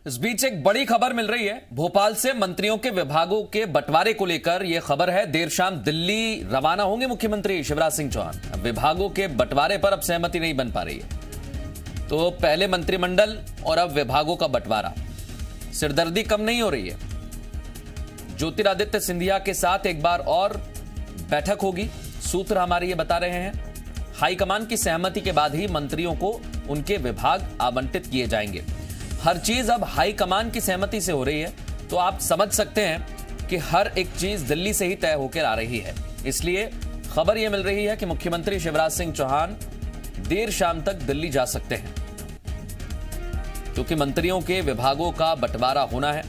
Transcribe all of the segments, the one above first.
इस बीच एक बड़ी खबर मिल रही है भोपाल से। मंत्रियों के विभागों के बंटवारे को लेकर यह खबर है। देर शाम दिल्ली रवाना होंगे मुख्यमंत्री शिवराज सिंह चौहान। अब विभागों के बंटवारे पर अब सहमति नहीं बन पा रही है। तो पहले मंत्रिमंडल और अब विभागों का बंटवारा, सिरदर्दी कम नहीं हो रही है। ज्योतिरादित्य सिंधिया के साथ एक बार और बैठक होगी, सूत्र हमारे ये बता रहे हैं। हाईकमान की सहमति के बाद ही मंत्रियों को उनके विभाग आवंटित किए जाएंगे। हर चीज अब हाईकमान की सहमति से हो रही है, तो आप समझ सकते हैं कि हर एक चीज दिल्ली से ही तय होकर आ रही है। इसलिए खबर यह मिल रही है कि मुख्यमंत्री शिवराज सिंह चौहान देर शाम तक दिल्ली जा सकते हैं, क्योंकि मंत्रियों के विभागों का बंटवारा होना है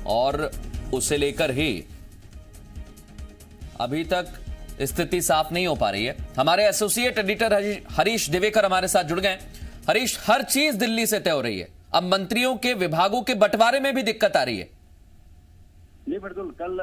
और उसे लेकर ही अभी तक स्थिति साफ नहीं हो पा रही है। हमारे एसोसिएट एडिटर हरीश दिवेकर हमारे साथ जुड़ गए। हरीश, हर चीज दिल्ली से तय हो रही है, अब मंत्रियों के विभागों के बंटवारे में भी दिक्कत आ रही है। जी बिल्कुल। कल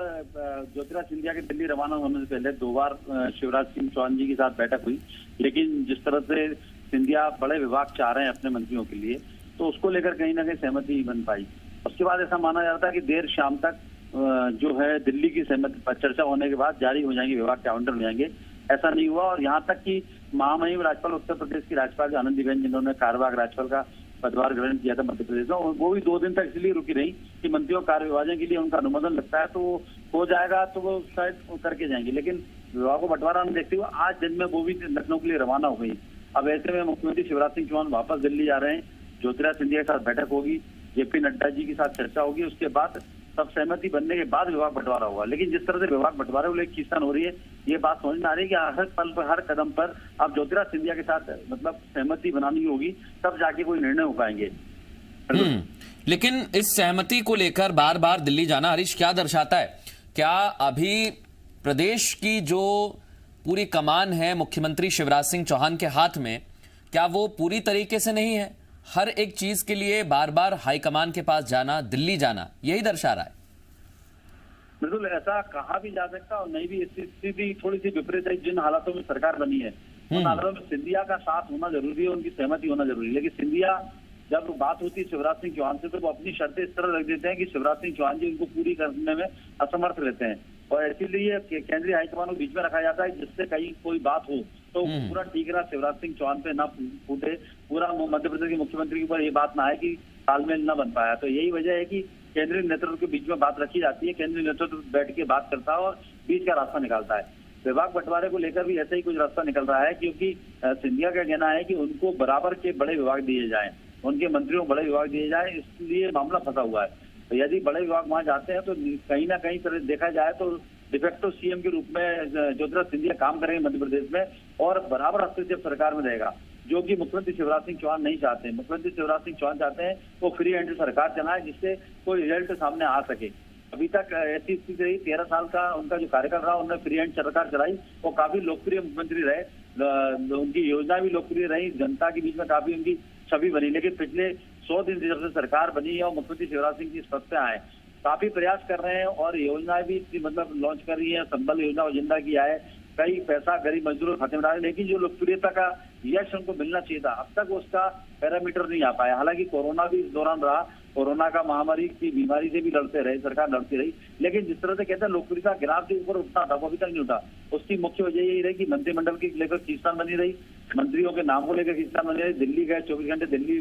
ज्योतिरादित्य सिंधिया के दिल्ली रवाना होने से पहले 2 बार शिवराज सिंह चौहान जी के साथ बैठक हुई, लेकिन जिस तरह से सिंधिया बड़े विभाग चाह रहे हैं अपने मंत्रियों के लिए, तो उसको लेकर कहीं ना कहीं सहमति नहीं बन पाई। उसके बाद ऐसा माना जाता है कि देर शाम तक जो है दिल्ली की सहमति पर चर्चा होने के बाद जारी हो जाएंगे, विभाग के आवंटन हो जाएंगे। ऐसा नहीं हुआ और यहाँ तक कि महामहिम राज्यपाल उत्तर प्रदेश की राज्यपाल आनंदीबेन, जिन्होंने कार्यवाहक राज्यपाल का पदभार ग्रहण किया था मध्य प्रदेश में, वो भी 2 दिन तक इसलिए रुकी रही कि मंत्रियों कार्य विभाजन के लिए उनका अनुमोदन लगता है, तो वो हो जाएगा तो वो शायद करके जाएंगे। लेकिन विभाग को बंटवारा नहीं देखते हुए आज दिन में वो भी लखनऊ के लिए रवाना हो गई। अब ऐसे में मुख्यमंत्री शिवराज सिंह चौहान वापस दिल्ली जा रहे हैं। ज्योतिरादित्य सिंधिया के साथ बैठक होगी, जेपी नड्डा जी के साथ चर्चा होगी, उसके बाद सब सहमति बनने के बाद विभाग बंटवारा होगा। लेकिन जिस तरह से विभाग बंटवारे को लेकर खींचतान हो रही है, ये बात समझ में आ रही है कि हर पल पर, हर कदम पर अब ज्योतिरादित्य सिंधिया के साथ मतलब सहमति बनानी होगी, तब जाके कोई निर्णय हो पाएंगे। लेकिन इस सहमति को लेकर बार बार दिल्ली जाना हरीश क्या दर्शाता है? क्या अभी प्रदेश की जो पूरी कमान है मुख्यमंत्री शिवराज सिंह चौहान के हाथ में, क्या वो पूरी तरीके से नहीं है? हर एक चीज के लिए बार बार हाईकमान के पास जाना, दिल्ली जाना, यही दर्शा रहा है। बिल्कुल ऐसा कहा भी जा सकता और नहीं भी। स्थिति थोड़ी सी विपरीत है। जिन हालातों में सरकार बनी है उन हालातों में सिंधिया का साथ होना जरूरी है, उनकी सहमति होना जरूरी है। लेकिन सिंधिया जब बात होती है शिवराज सिंह चौहान से, तो वो अपनी शर्तें इस तरह रख देते हैं कि शिवराज सिंह चौहान जी उनको पूरी करने में असमर्थ रहते हैं, और इसीलिए केंद्रीय हाईकमान को बीच में रखा जाता है, जिससे कहीं कोई बात हो तो पूरा ठीकरा शिवराज सिंह चौहान पे ना फूटे, पूरा मध्य प्रदेश के मुख्यमंत्री के ऊपर ये बात ना आए कि तालमेल न बन पाया। तो यही वजह है कि केंद्रीय नेतृत्व के बीच में बात रखी जाती है, केंद्रीय नेतृत्व बैठ के बात करता है और बीच का रास्ता निकालता है। विभाग बंटवारे को लेकर भी ऐसा ही कुछ रास्ता निकल रहा है, क्योंकि सिंधिया का कहना है कि उनको बराबर के बड़े विभाग दिए जाए, उनके मंत्रियों को बड़े विभाग दिए जाए, इसलिए मामला फंसा हुआ है। तो यदि बड़े विभाग वहां जाते हैं तो कहीं ना कहीं तरह देखा जाए तो डिफेक्टो सीएम के रूप में ज्योतिरादित्य सिंधिया काम करेंगे मध्य प्रदेश में, और बराबर हस्तक्षेप सरकार में रहेगा, जो कि मुख्यमंत्री शिवराज सिंह चौहान नहीं चाहते हैं। मुख्यमंत्री शिवराज सिंह चौहान चाहते हैं वो फ्री हैंड सरकार चलाए, जिससे कोई रिजल्ट सामने आ सके। अभी तक ऐसी स्थिति रही, 13 साल का उनका जो कार्यकाल रहा, उन्होंने फ्री हैंड सरकार चलाई, वो काफी लोकप्रिय मुख्यमंत्री रहे, उनकी योजना भी लोकप्रिय रही, जनता के बीच में काफी उनकी छवि बनी। लेकिन पिछले 100 दिन जब से सरकार बनी है और मुख्यमंत्री शिवराज सिंह जी इस पद पे आए, काफी प्रयास कर रहे हैं और योजनाएं भी मतलब लॉन्च कर रही है। संबल योजना जिंदा किया है, कई पैसा गरीब मजदूरों खाते में डाले, लेकिन जो लोकप्रियता का यश उनको मिलना चाहिए था, अब तक उसका पैरामीटर नहीं आ पाया। हालांकि कोरोना भी इस दौरान रहा, कोरोना का महामारी की बीमारी से भी लड़ते रहे, सरकार लड़ती रही, लेकिन जिस तरह से कहते हैं लोकप्रियता ग्राफ के ऊपर उठता था, वो अभी तक नहीं उठा। उसकी मुख्य वजह यही रही कि मंत्रिमंडल की लेकर खींचतान बनी रही, मंत्रियों के नाम को लेकर खींचतान बनी रही। दिल्ली गए, 24 घंटे दिल्ली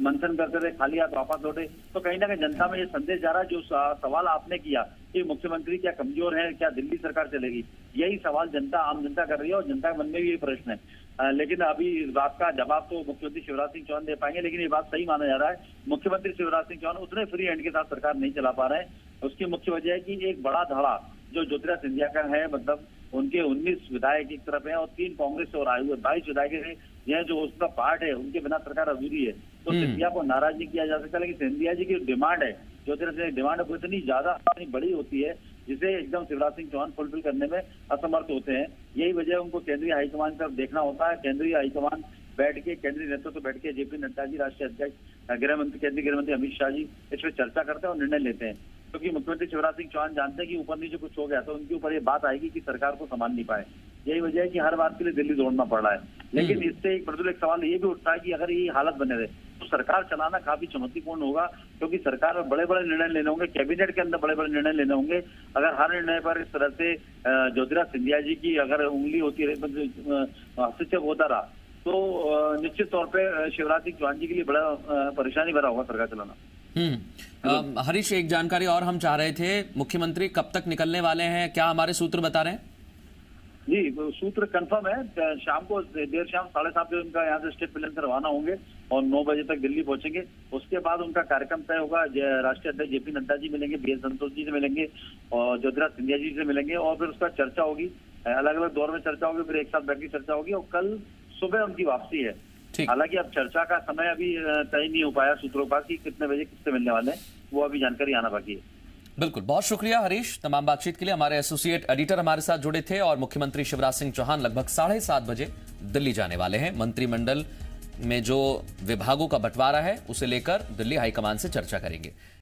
मंथन करते रहे, खाली हाथ वापस लौटे। तो कहीं ना कहीं जनता में ये संदेश जा रहा है, जो सवाल आपने किया कि मुख्यमंत्री क्या कमजोर है, क्या दिल्ली सरकार चलेगी, यही सवाल जनता, आम जनता कर रही है और जनता के मन में भी ये प्रश्न है। लेकिन अभी इस बात का जवाब तो मुख्यमंत्री शिवराज सिंह चौहान दे पाएंगे, लेकिन ये बात सही माना जा रहा है, मुख्यमंत्री शिवराज सिंह चौहान उतने फ्री हैंड के साथ सरकार नहीं चला पा रहे हैं। उसकी मुख्य वजह है कि एक बड़ा धड़ा जो ज्योतिरादित्य सिंधिया का है, मतलब उनके 19 विधायक एक तरफ है और 3 कांग्रेस से और आए हुए 22 विधायक यह जो उसका पार्ट है, उनके बिना सरकार अधूरी है। तो सिंधिया को नाराज नहीं किया जा सकता, लेकिन सिंधिया जी की डिमांड है, ज्योतिरादित्य डिमांड है, वो इतनी ज्यादा इतनी बड़ी होती है जिसे एकदम शिवराज सिंह चौहान फुलफिल करने में असमर्थ होते हैं। यही वजह उनको केंद्रीय हाईकमान की तरफ देखना होता है। केंद्रीय हाईकमान बैठ के, केंद्रीय नेतृत्व बैठ के, जेपी नड्डा जी राष्ट्रीय अध्यक्ष, गृह मंत्री, केंद्रीय गृह मंत्री अमित शाह जी इस पर चर्चा करते हैं और निर्णय लेते हैं, क्योंकि मुख्यमंत्री शिवराज सिंह चौहान जानते हैं कि ऊपर नीचे कुछ हो गया तो उनके ऊपर ये बात आएगी कि सरकार को संभाल नहीं पाए। यही वजह है कि हर बात के लिए दिल्ली दौड़ना पड़ रहा है। लेकिन इससे एक सवाल ये भी उठता है कि अगर ये हालत बने रहे तो सरकार चलाना काफी चुनौतीपूर्ण होगा, क्योंकि सरकार में बड़े बड़े निर्णय लेने होंगे, कैबिनेट के अंदर बड़े बड़े निर्णय लेने होंगे। अगर हर निर्णय पर इस तरह से ज्योतिरादित्य सिंधिया जी की अगर उंगली होती रही, हस्तक्षेप होता रहा, तो निश्चित तौर पे शिवराज सिंह चौहान जी के लिए बड़ा परेशानी भरा होगा सरकार चलाना। हरीश, एक जानकारी और हम चाह रहे थे, मुख्यमंत्री कब तक निकलने वाले हैं, क्या हमारे सूत्र बता रहे हैं? जी, सूत्र कंफर्म है। शाम को देर शाम 7:30 बजे उनका यहाँ से स्टेट प्लेन से रवाना होंगे और 9 बजे तक दिल्ली पहुंचेंगे। उसके बाद उनका कार्यक्रम तय होगा। राष्ट्रीय अध्यक्ष जेपी नड्डा जी मिलेंगे, बी एल संतोष जी से मिलेंगे और ज्योतिरादित्य सिंधिया जी से मिलेंगे और फिर उसका चर्चा होगी, अलग अलग दौर में चर्चा होगी, फिर एक साथ बैठ के चर्चा होगी और कल सुबह उनकी वापसी है। हालांकि अब चर्चा का समय अभी तय नहीं हो पाया सूत्रों का कि कितने बजे किससे मिलने वाले हैं, वो अभी जानकारी आना बाकी है। बिल्कुल, बहुत शुक्रिया हरीश तमाम बातचीत के लिए। हमारे एसोसिएट एडिटर हमारे साथ जुड़े थे और मुख्यमंत्री शिवराज सिंह चौहान लगभग 7:30 बजे दिल्ली जाने वाले हैं। मंत्रिमंडल में जो विभागों का बंटवारा है उसे लेकर दिल्ली हाईकमान से चर्चा करेंगे।